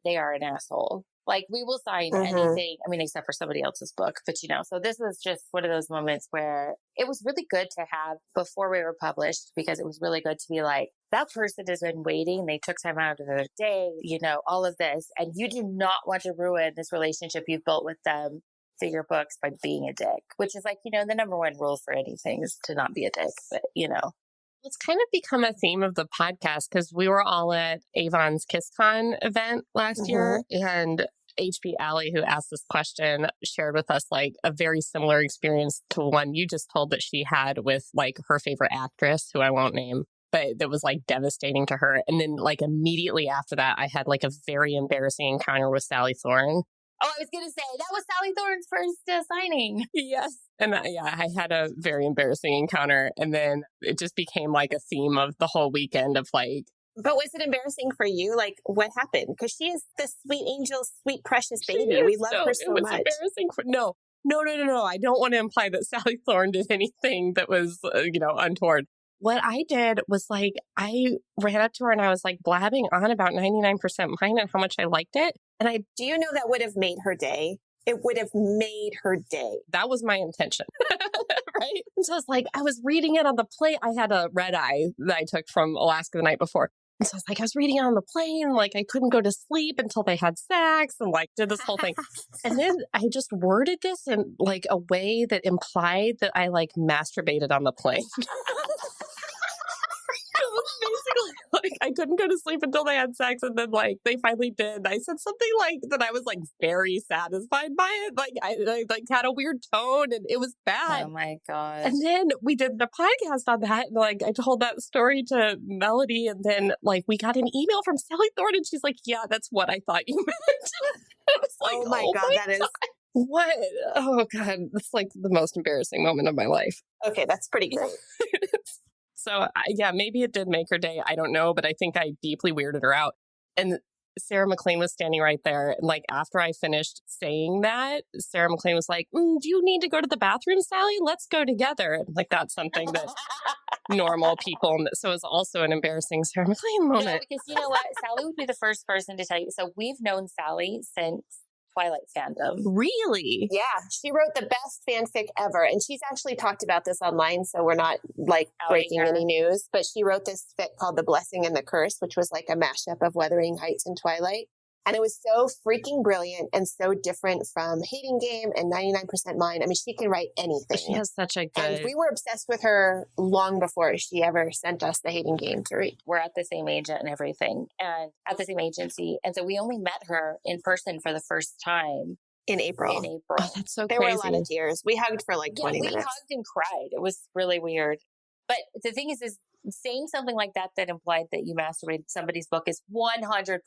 they are an asshole. Like we will sign anything. I mean, except for somebody else's book, but you know, so this was just one of those moments where it was really good to have before we were published, because it was really good to be like, that person has been waiting. They took time out of their day, you know, all of this. And you do not want to ruin this relationship you've built with them through your books by being a dick, which is like, you know, the number one rule for anything is to not be a dick, but you know. It's kind of become a theme of the podcast because we were all at Avon's KissCon event last year, and HB Alley, who asked this question, shared with us like a very similar experience to one you just told that she had with like her favorite actress, who I won't name, but that was like devastating to her. And then like immediately after that, I had like a very embarrassing encounter with Sally Thorne. Oh, I was going to say, that was Sally Thorne's first signing. Yes. And I had a very embarrassing encounter. And then it just became like a theme of the whole weekend of like. But was it embarrassing for you? Like, what happened? Because she is the sweet angel, sweet, precious baby. We love her so much. It was embarrassing. No. I don't want to imply that Sally Thorne did anything that was, untoward. What I did was like, I ran up to her and I was like blabbing on about 99% mine and how much I liked it. And do you know that would have made her day? It would have made her day. That was my intention. Right? And so I was reading it on the plane. I had a red eye that I took from Alaska the night before. And so I was reading it on the plane, like I couldn't go to sleep until they had sex and like did this whole thing. And then I just worded this in like a way that implied that I like masturbated on the plane. Basically, like I couldn't go to sleep until they had sex, and then like they finally did. I said something like that I was like very satisfied by it. Like I like had a weird tone, and it was bad. Oh my god! And then we did the podcast on that, and like I told that story to Melody, and then like we got an email from Sally Thorne, and she's like, "Yeah, that's what I thought you meant." I was like, "Oh my god, that is." What? Oh god, that's like the most embarrassing moment of my life. Okay, that's pretty great. So yeah, maybe it did make her day. I don't know, but I think I deeply weirded her out. And Sarah McLean was standing right there. And like after I finished saying that, Sarah McLean was like, do you need to go to the bathroom, Sally? Let's go together. And like that's something that normal people. So it was also an embarrassing Sarah McLean moment. No, because you know what? Sally would be the first person to tell you. So we've known Sally since Twilight fandom. Really? Yeah. She wrote the best fanfic ever. And she's actually talked about this online, so we're not like breaking any news. But she wrote this fic called The Blessing and the Curse, which was like a mashup of Wuthering Heights and Twilight. And it was so freaking brilliant and so different from Hating Game and 99% Mine. I mean, she can write anything. She has such a good... And we were obsessed with her long before she ever sent us the Hating Game to read. We're at the same agent and everything, and at the same agency. And so we only met her in person for the first time. In April. Oh, that's so there crazy. There were a lot of tears. We hugged for like 20 minutes. We hugged and cried. It was really weird. But the thing is saying something like that implied that you masturbated somebody's book is 100%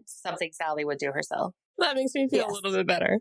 something Sally would do herself. That makes me feel a little bit better.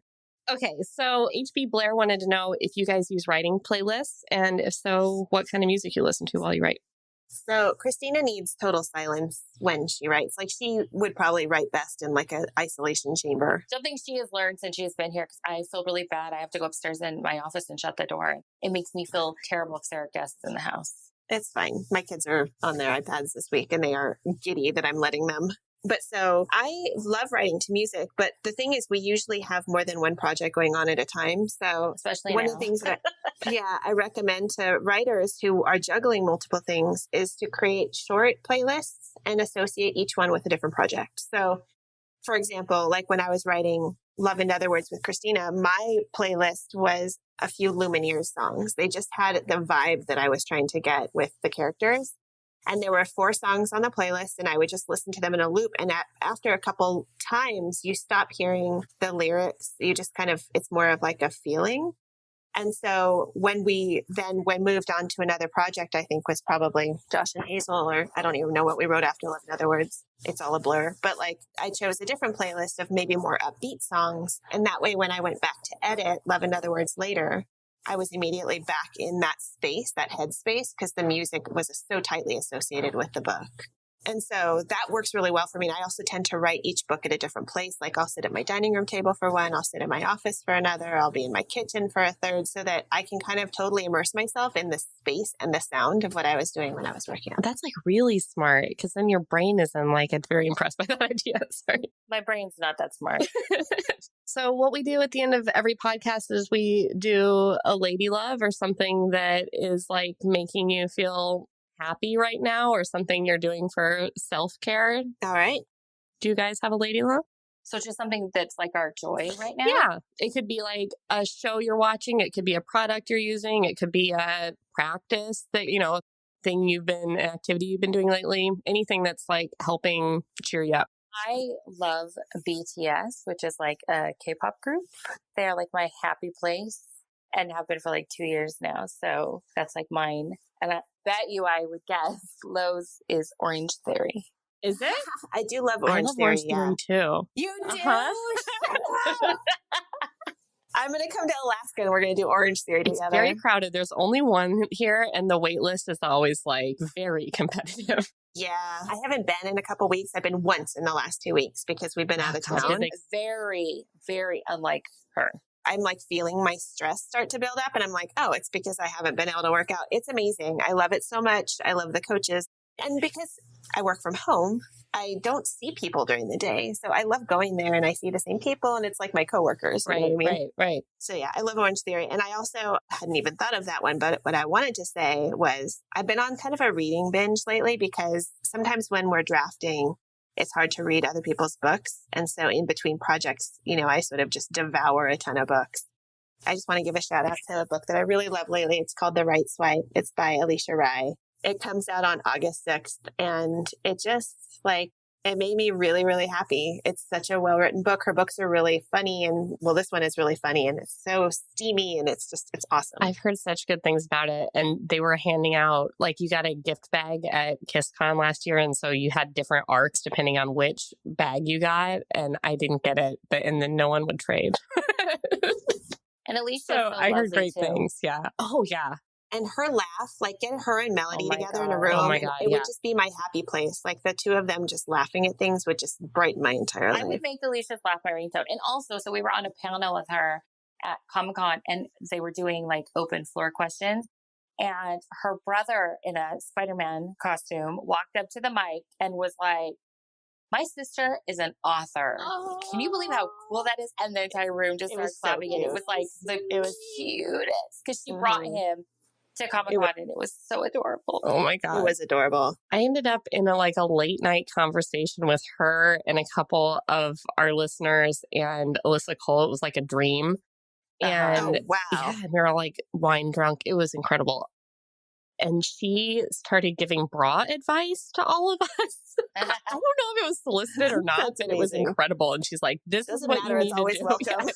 Okay, so HB Blair wanted to know if you guys use writing playlists, and if so, what kind of music you listen to while you write. So Christina needs total silence when she writes. Like she would probably write best in like an isolation chamber. Something she has learned since she has been here, because I feel really bad. I have to go upstairs in my office and shut the door. It makes me feel terrible if there are guests in the house. It's fine. My kids are on their iPads this week and they are giddy that I'm letting them. But so I love writing to music, but the thing is we usually have more than one project going on at a time. So especially one now. of the things that I recommend to writers who are juggling multiple things is to create short playlists and associate each one with a different project. So for example, like when I was writing Love in Other Words with Christina, my playlist was a few Lumineers songs. They just had the vibe that I was trying to get with the characters. And there were 4 songs on the playlist and I would just listen to them in a loop. And after a couple times, you stop hearing the lyrics. You just it's more of like a feeling. And so when we moved on to another project, I think was probably Josh and Hazel, or I don't even know what we wrote after Love in Other Words. It's all a blur. But like I chose a different playlist of maybe more upbeat songs. And that way, when I went back to edit Love in Other Words later, I was immediately back in that space, that headspace, because the music was so tightly associated with the book. And so that works really well for me. And I also tend to write each book at a different place. Like I'll sit at my dining room table for one, I'll sit in my office for another, I'll be in my kitchen for a third, so that I can kind of totally immerse myself in the space and the sound of what I was doing when I was working on it. That's like really smart, because then your brain isn't like, it's very impressed by that idea. Sorry. My brain's not that smart. So what we do at the end of every podcast is we do a lady love, or something that is like making you feel happy right now, or something you're doing for self-care. All right. Do you guys have a lady love? So just something that's like our joy right now? Yeah. It could be like a show you're watching. It could be a product you're using. It could be a practice that, activity you've been doing lately. Anything that's like helping cheer you up. I love BTS, which is like a K-pop group. They're like my happy place and have been for like 2 years now. So that's like mine. And I bet you I would guess Lowe's is Orange Theory. Is it? I do love I Orange love Theory. Orange Theory too. You do? Uh-huh. I'm going to come to Alaska and we're going to do Orange Theory It's together. very crowded. There's only one here, and the wait list is always like very competitive. Yeah. I haven't been in a couple weeks. I've been once in the last 2 weeks because we've been out of town. Very, very unlike her. I'm like feeling my stress start to build up, and I'm like, oh, it's because I haven't been able to work out. It's amazing. I love it so much. I love the coaches. And because I work from home, I don't see people during the day. So I love going there and I see the same people, and it's like my coworkers. Right, you know what I mean? right. So yeah, I love Orange Theory. And I also hadn't even thought of that one, but what I wanted to say was I've been on kind of a reading binge lately, because sometimes when we're drafting, it's hard to read other people's books. And so in between projects, I sort of just devour a ton of books. I just want to give a shout out to a book that I really love lately. It's called The Right Swipe. It's by Alicia Rye. It comes out on August 6th, and it just it made me really, really happy. It's such a well-written book. Her books are really funny, and this one is really funny, and it's so steamy, and it's awesome. I've heard such good things about it, and they were handing out, you got a gift bag at KissCon last year, and so you had different arcs depending on which bag you got, and I didn't get it, and then no one would trade. And Alicia, so I heard great things. Yeah. Oh, yeah. And her laugh, get her and Melody together in a room. Oh my God, it would just be my happy place. The two of them just laughing at things would just brighten my entire life. I would make Alicia's laugh my ringtone. And also, so we were on a panel with her at Comic-Con, and they were doing open floor questions. And her brother in a Spider-Man costume walked up to the mic and was like, my sister is an author. Oh. Can you believe how cool that is? And the entire room just started clapping. And it was it was cutest, because she brought him to Comic-Con, and it was so adorable. Oh my God. It was adorable. I ended up in a late night conversation with her and a couple of our listeners and Alyssa Cole. It was like a dream. And wow. Yeah, and we were all wine drunk. It was incredible. And she started giving bra advice to all of us. I don't know if it was solicited or not, but it was incredible. And she's like, this is what you need to do. Yeah.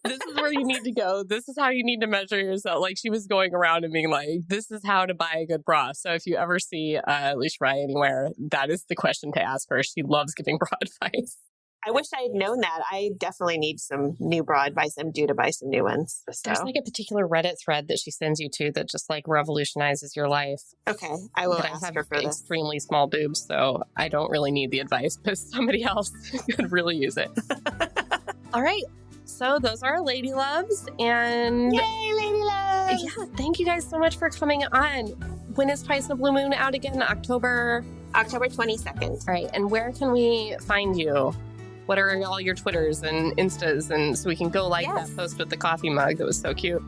This is where you need to go. This is how you need to measure yourself. She was going around and being like, this is how to buy a good bra. So if you ever see Alicia Rye anywhere, that is the question to ask her. She loves giving bra advice. I wish I had known that. I definitely need some new bra advice. I'm due to buy some new ones. So. There's a particular Reddit thread that she sends you to that just revolutionizes your life. Okay. I will ask her for this. Extremely small boobs, so I don't really need the advice, but somebody else could really use it. All right. So those are our lady loves, and yay, lady loves! Yeah, thank you guys so much for coming on. When is Twice in a Blue Moon out again? October 22nd. All right. And where can we find you? What are all your Twitters and Instas, and so we can go that post with the coffee mug that was so cute.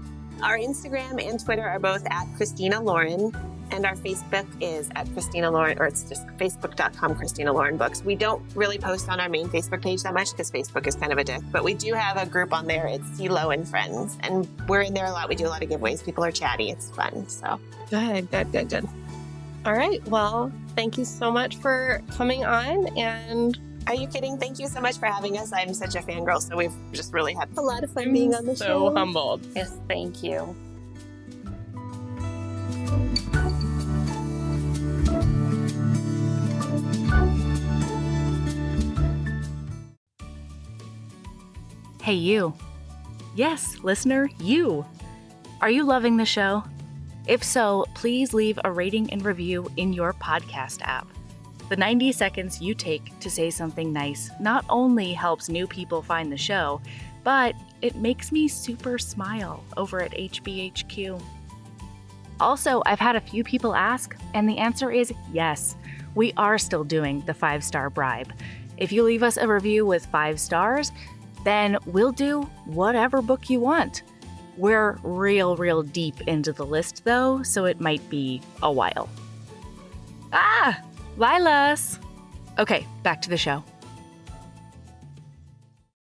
Our Instagram and Twitter are both at Christina Lauren, and our Facebook is at Christina Lauren, or it's just facebook.com Christina Lauren Books. We don't really post on our main Facebook page that much because Facebook is kind of a dick, but we do have a group on there. It's CeeLo and Friends, and we're in there a lot. We do a lot of giveaways. People are chatty. It's fun. So good. All right. Well, thank you so much for coming on, and Are you kidding? Thank you so much for having us. I'm such a fangirl, so we've just really had a lot of fun being on the show. So humbled. Yes, thank you. Hey, you. Yes, listener, you. Are you loving the show? If so, please leave a rating and review in your podcast app. The 90 seconds you take to say something nice not only helps new people find the show, but it makes me super smile over at HBHQ. Also, I've had a few people ask, and the answer is yes. We are still doing the 5-star bribe. If you leave us a review with 5 stars, then we'll do whatever book you want. We're real deep into the list though, so it might be a while. Lilas! Okay, back to the show.